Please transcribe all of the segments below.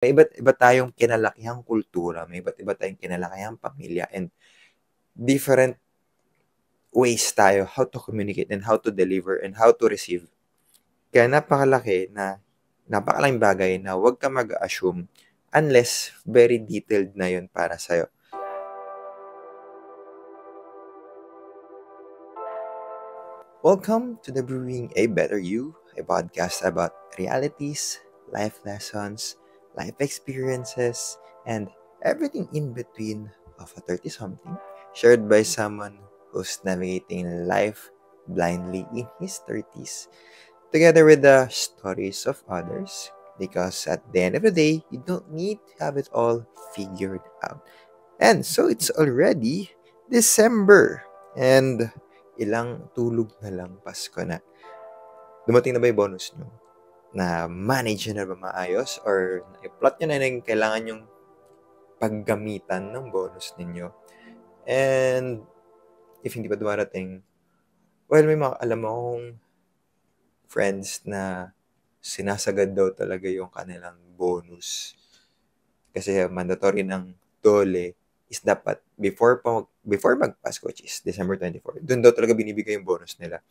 May iba't iba tayong kinalakihang kultura, may iba't iba tayong kinalakihang pamilya, and different ways tayo how to communicate and how to deliver and how to receive. Kaya napakalaking bagay na huwag ka mag-assume unless very detailed na yun para sa'yo. Welcome to the Brewing a Better You, a podcast about realities, life lessons, life experiences, and everything in between of a 30-something, shared by someone who's navigating life blindly in his 30s, together with the stories of others, because at the end of the day, you don't need to have it all figured out. And so it's already December, and ilang tulog na lang Pasko na. Dumating na ba yung bonus nyo? Na manage nyo na ba maayos? Or i-plot nyo na yung kailangan yung paggamitan ng bonus ninyo? And if hindi pa dumarating, well, may mga alam akong friends na sinasagad daw talaga yung kanilang bonus. Kasi mandatory ng dole is dapat before mag-Pasko, which is December 24, doon daw talaga binibigay yung bonus nila.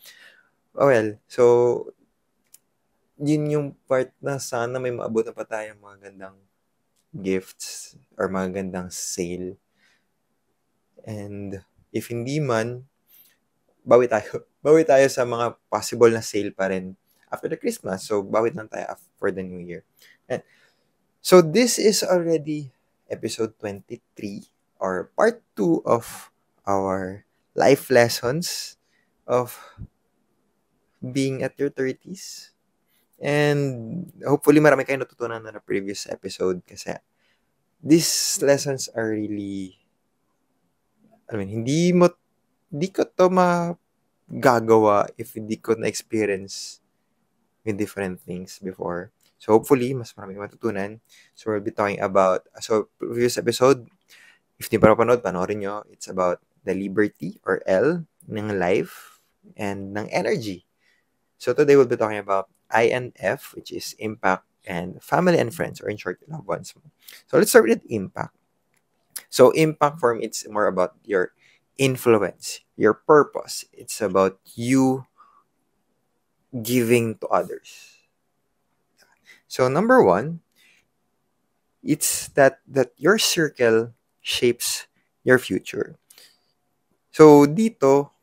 Well, so, yun yung part na sana may maabot na pa tayong mga gandang gifts or mga gandang sale. And if hindi man, bawi tayo. Bawi tayo sa mga possible na sale pa rin after the Christmas. So, bawi lang tayo for the New Year. And so, this is already episode 23 or part 2 of our life lessons of being at your 30s. And hopefully marami kayong natutunan na previous episode kasi these lessons are really, hindi ko to magagawa if hindi ko na-experience with different things before. So hopefully, mas marami kayong matutunan. So we'll be talking about, previous episode, if di pa napanood, panoorin nyo. It's about the liberty or L ng life and ng energy. So today we'll be talking about I and F, which is impact and family and friends, or in short, loved ones. So let's start with impact. So impact for me, it's more about your influence, your purpose. It's about you giving to others. So number one, it's that your circle shapes your future. So dito,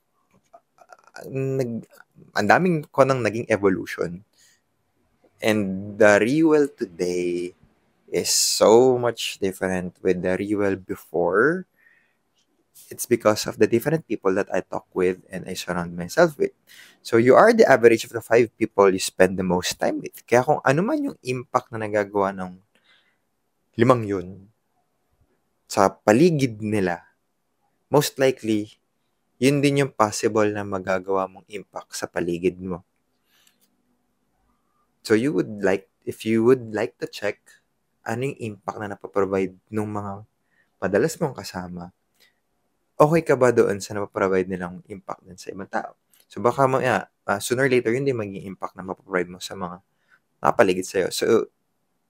ang daming ko nang naging evolution. And the Rewell today is so much different with the Rewell before. It's because of the different people that I talk with and I surround myself with. So you are the average of the 5 people you spend the most time with. Kaya kung ano man yung impact na nagagawa ng 5 yun sa paligid nila, most likely, yun din yung possible na magagawa mong impact sa paligid mo. So if you would like to check ano yung impact na napaprovide ng mga madalas mong kasama, okay ka ba doon sa napaprovide nilang impact din sa ibang tao? So baka sooner or later, yun din maging impact na mapaprovide mo sa mga nakapaligid sa'yo. So,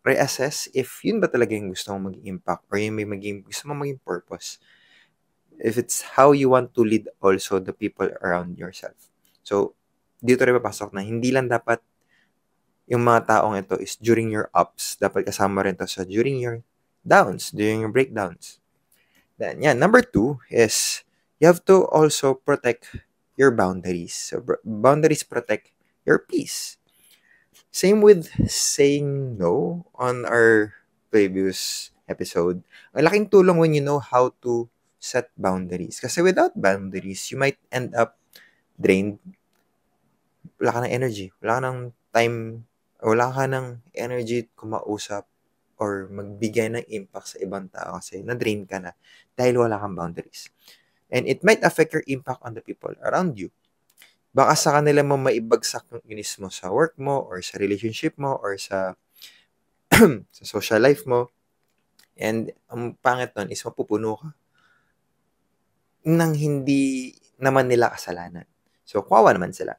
reassess if yun ba talaga yung gusto mong maging impact or yung gusto mong maging purpose. If it's how you want to lead also the people around yourself. So, dito rin papasok na hindi lang dapat yung mga taong ito is during your ups. Dapat kasama rin to sa during your downs, during your breakdowns. Then, number 2 is you have to also protect your boundaries. So, boundaries protect your peace. Same with saying no on our previous episode. Ang laking tulong when you know how to set boundaries. Kasi without boundaries, you might end up drained. Wala ka ng energy. Wala ka ng time. Wala ka ng energy kumausap or magbigay ng impact sa ibang tao kasi na-drain ka na dahil wala kang boundaries. And it might affect your impact on the people around you. Baka sa kanila mo maibagsak yung inis mo sa work mo or sa relationship mo or sa sa social life mo. And ang pangit nun is mapupuno ka nang hindi naman nila kasalanan. So, kawawa naman sila.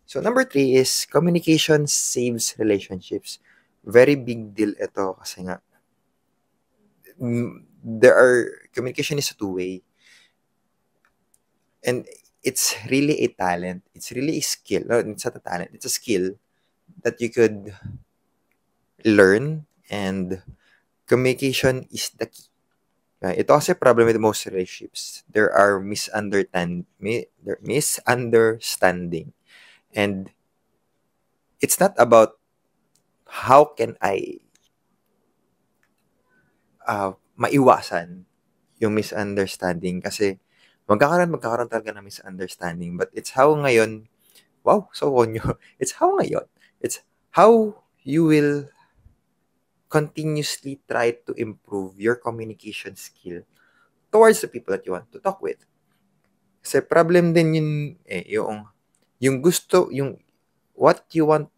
So, number 3 is communication saves relationships. Very big deal ito kasi nga communication is a two-way. And it's really a talent. It's really a skill. No, it's not a talent. It's a skill that you could learn, and communication is the key. Ito kasi problem with most relationships. There are misunderstanding. And it's not about how can I maiwasan yung misunderstanding, kasi magkakaroon talaga ng misunderstanding. But it's how ngayon, wow, so konyo. It's how ngayon. It's how you will continuously try to improve your communication skill towards the people that you want to talk with. Kasi problem din yun yung gusto, yung what you want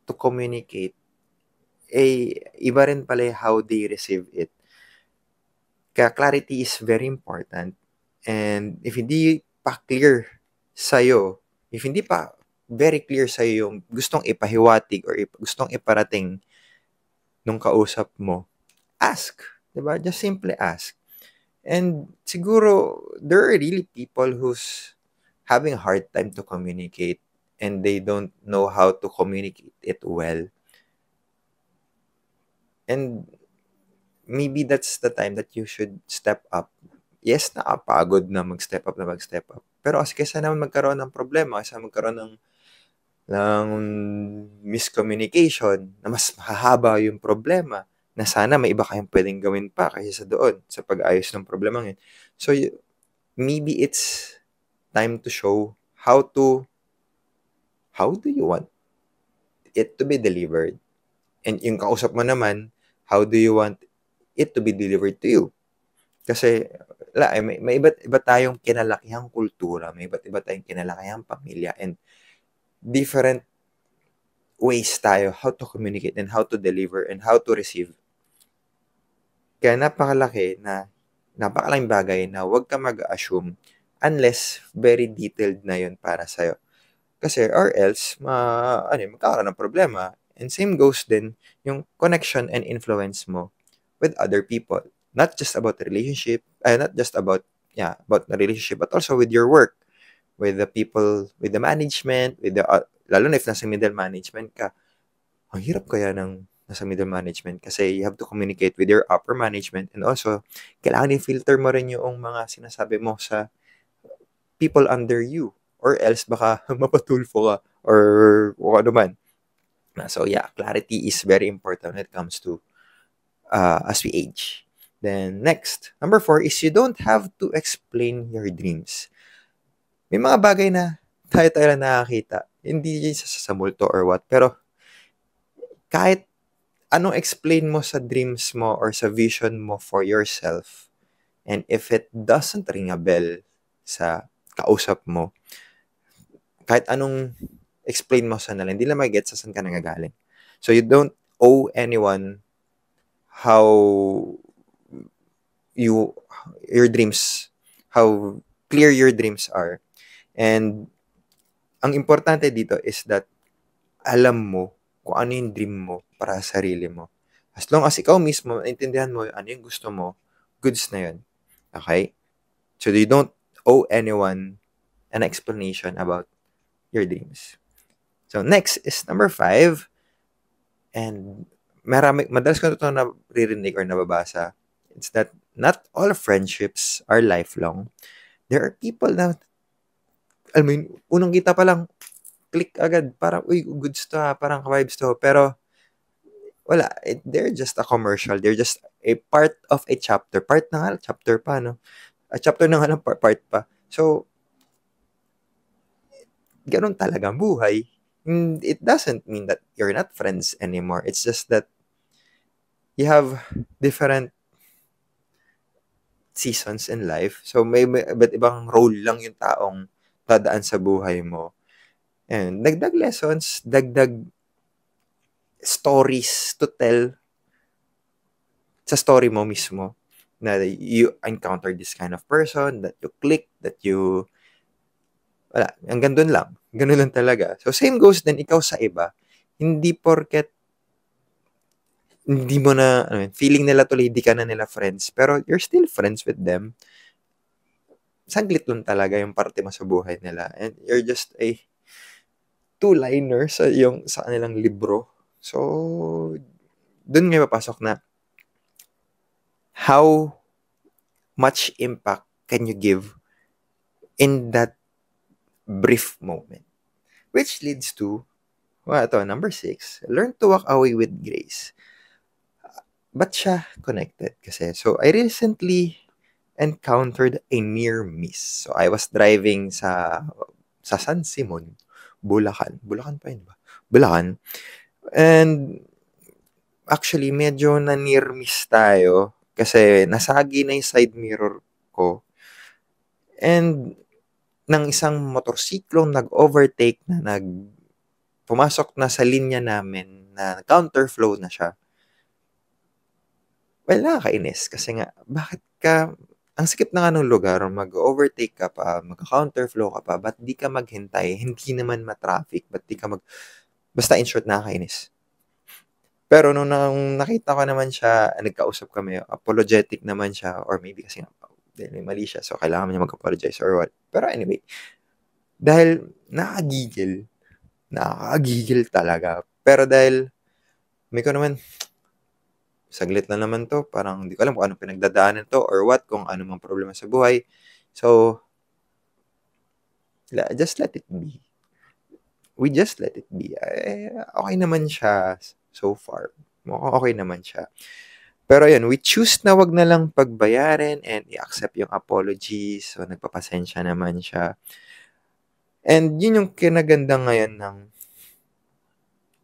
to communicate, iba rin pala how they receive it. Kaya clarity is very important. And if hindi pa clear sa'yo, if hindi pa very clear sa'yo yung gustong ipahiwatig or gustong iparating nung kausap mo, ask. Diba? Just simply ask. And siguro, there are really people who's having a hard time to communicate and they don't know how to communicate it well. And maybe that's the time that you should step up. Yes, nakapagod na mag-step up. Pero kaysa naman magkaroon ng problema, kaysa magkaroon ng miscommunication na mas mahahaba yung problema, na sana may iba kayong pwedeng gawin pa kaysa doon sa pag-ayos ng problema yun. So, maybe it's time to show how do you want it to be delivered? And yung kausap mo naman, how do you want it to be delivered to you? Kasi, may iba tayong kinalakihang kultura, may iba tayong kinalakihang pamilya, and different ways tayo how to communicate and how to deliver and how to receive. Kaya napakalaking bagay na huwag ka mag-assume unless very detailed na yun para sa'yo. Kasi or else, magkakaroon ng problema. And same goes din yung connection and influence mo with other people. Not just about the relationship, not just about the relationship, but also with your work, with the people, with the management, with the, lalo na if nasa middle management ka. Ang hirap kaya ng nasa middle management kasi you have to communicate with your upper management, and also, kailangan i-filter mo rin yung mga sinasabi mo sa people under you, or else baka mapatulfo ka or kung ano man. So clarity is very important when it comes to as we age. Then next, number 4 is you don't have to explain your dreams. May mga bagay na tayo lang nakakita. Hindi sa multo or what, pero kahit anong explain mo sa dreams mo or sa vision mo for yourself, and if it doesn't ring a bell sa kausap mo, kahit anong explain mo sa nila, hindi lang mag-get sa saan ka nangagaling. So you don't owe anyone how your dreams, how clear your dreams are. And ang importante dito is that alam mo kung ano yung dream mo para sa sarili mo. As long as ikaw mismo, naintindihan mo ano yung gusto mo, goods na yun. Okay? So you don't owe anyone an explanation about your dreams. So next is number 5. And madalas ko ito naririnig or nababasa. It's that not all friendships are lifelong. There are people na, alam mo yun, unang kita pa lang, click agad. Parang, uy, goods to ha. Parang vibes to. Pero, wala. They're just a commercial. They're just a part of a chapter. Part na nga, chapter pa, no? A chapter na nga lang, part pa. So, ganun talaga ang buhay. It doesn't mean that you're not friends anymore. It's just that you have different seasons in life. So, may iba't ibang role lang yung taong dadaan sa buhay mo. And dagdag lessons, dagdag stories to tell sa story mo mismo, na you encounter this kind of person, that you click, that you, wala, hanggang dun lang. Ganun lang talaga. So, same goes din ikaw sa iba. Hindi porket hindi mo na, feeling nila tuloy di ka na nila friends, pero you're still friends with them. Saglit lang talaga yung parte mo sa buhay nila. And you're just a two-liner sa kanilang libro. So, dun nga papasok na how much impact can you give in that brief moment. Which leads to, number 6, learn to walk away with grace. Ba't siya connected? Kasi, so I recently encountered a near miss. So I was driving sa San Simon, Bulacan. Bulacan pa yun ba? Bulacan. And actually, medyo na near miss tayo kasi nasagi na yung side mirror ko. And ng isang motorsiklong nag-overtake na pumasok na sa linya namin na counterflow na siya. Well, nakakainis kasi nga, bakit ka, ang sikip na nga ng lugar, mag-overtake ka pa, mag-counterflow ka pa, ba't di ka maghintay? Hindi naman ma-traffic, ba't di ka basta in short, nakakainis. Pero nung nakita ko naman siya, nagkausap kami, apologetic naman siya, or maybe kasi nga, dahil may mali siya, so kailangan niya mag-apologize or what. Pero anyway, dahil nakagigil talaga. Pero dahil, may ko naman, saglit na naman to, parang hindi ko alam kung anong pinagdadaanan to or what, kung ano mang problema sa buhay. So, just let it be. We just let it be. Okay naman siya so far. Okay naman siya. Pero yun, we choose na wag na lang pagbayarin and i-accept yung apology. So, nagpapasensya naman siya. And yun yung kinaganda ngayon ng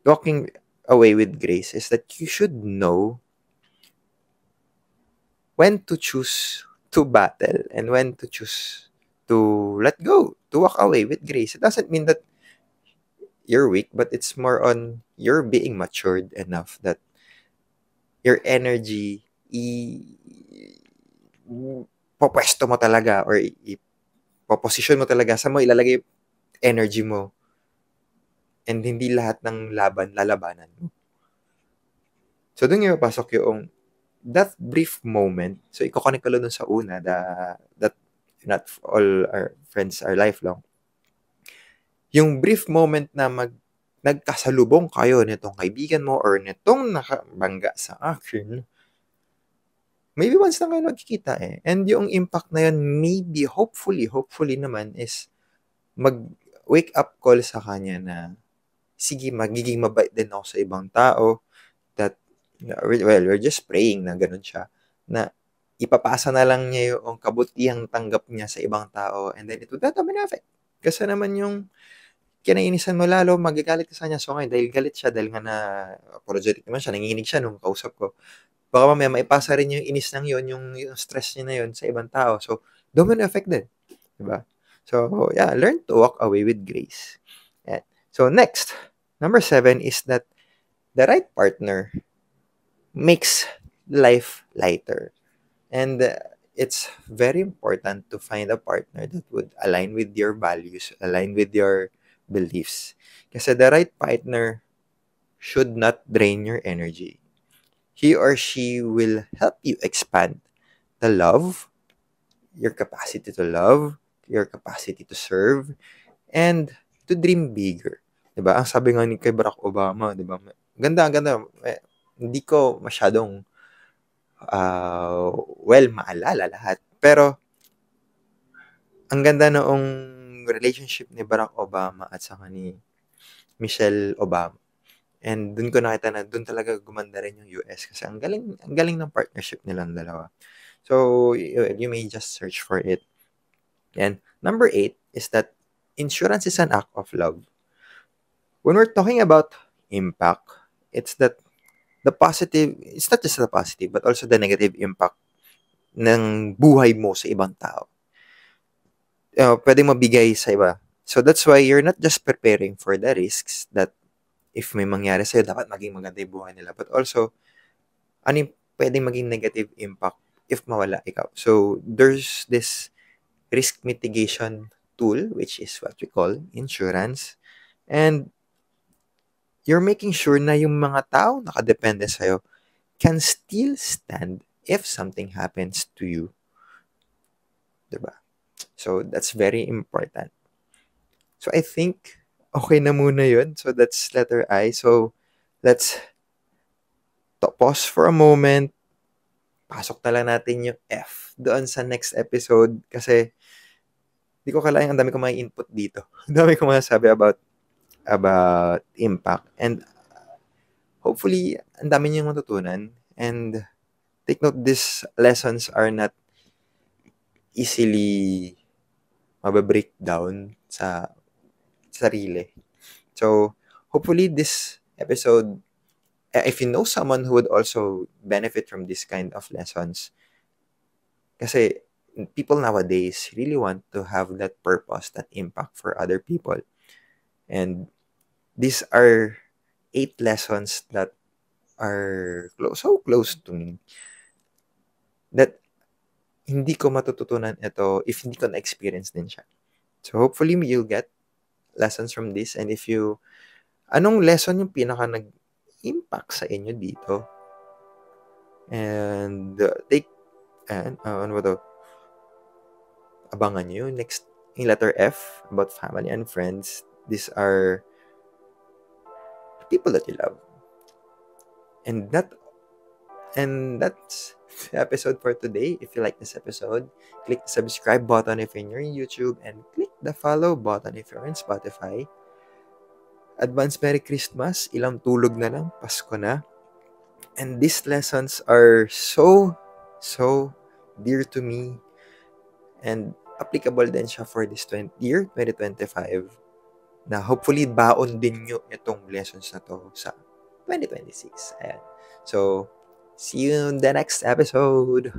walking away with grace is that you should know when to choose to battle and when to choose to let go, to walk away with grace. It doesn't mean that you're weak, but it's more on you're being matured enough that your energy popwesto mo talaga or ipoposition mo talaga sa mo ilalagay energy mo and hindi lahat ng lalabanan mo. So, doon yung papasok yung that brief moment. So, iko-connect ko lang dun sa una that not all our friends are lifelong. Yung brief moment na nagkasalubong kayo nitong kaibigan mo or nitong nakabangga sa akin, maybe once lang kayo nagkikita eh. And yung impact na yun, maybe, hopefully naman is mag-wake up call sa kanya na sige, magiging mabait din ako sa ibang tao that, well, we're just praying na ganun siya, na ipapasa na lang niya yung kabutihang tanggap niya sa ibang tao and then it would not have an effect. Kasi naman yung kinainisan mo lalo, magagalit ka sa kanya. So ngayon, dahil galit siya, dahil nga na apologetic naman siya, nanginginig siya nung kausap ko, baka mamaya maipasa rin yung inis ng yun, yung stress niya na yun sa ibang tao. So, domino effect din. Diba? So, yeah, learn to walk away with grace. Yeah. So, next, number 7 is that the right partner makes life lighter. And it's very important to find a partner that would align with your values, align with your beliefs. Kasi the right partner should not drain your energy. He or she will help you expand the love, your capacity to love, your capacity to serve, and to dream bigger. Diba? Ang sabi nga ni kay Barack Obama, diba? Ganda. Hindi ko masyadong maalala lahat. Pero, ang ganda noong relationship ni Barack Obama at saka ni Michelle Obama. And dun ko nakita na dun talaga gumanda rin yung US kasi ang galing ng partnership nilang dalawa. So, you may just search for it. And number 8 is that insurance is an act of love. When we're talking about impact, it's that the positive, it's not just the positive, but also the negative impact ng buhay mo sa ibang tao. Pwedeng mabigay sa iba. So that's why you're not just preparing for the risks that if may mangyari sa'yo, dapat maging maganda yung buhay nila. But also, ano yung pwedeng maging negative impact if mawala ikaw. So there's this risk mitigation tool, which is what we call insurance. And you're making sure na yung mga tao nakadepende sa'yo, can still stand if something happens to you. Diba? So, that's very important. So, I think, okay na muna yun. So, that's letter I. So, let's pause for a moment. Pasok na lang natin yung F doon sa next episode kasi di ko kailangan ang dami ko mga input dito. Ang dami ko masasabi about impact. And hopefully, ang dami niyong matutunan. And take note, these lessons are not easily mababreak down sa sarili. So, hopefully this episode, if you know someone who would also benefit from this kind of lessons, kasi people nowadays really want to have that purpose, that impact for other people. And these are 8 lessons that are so close to me that hindi ko matututunan ito if hindi ko na-experience din siya. So hopefully you'll get lessons from this. And if you, anong lesson yung pinaka nag-impact sa inyo dito? And ano ba to? Abangan nyo yung next, yung letter F, about family and friends. These are people that you love. And that's the episode for today. If you like this episode, click the subscribe button if you're in YouTube and click the follow button if you're in Spotify. Advance Merry Christmas. Ilang tulog na lang. Pasko na. And these lessons are so dear to me and applicable din siya for this year 2025 na hopefully baon din nyo itong lessons na to sa 2026. Ayan. So, see you in the next episode.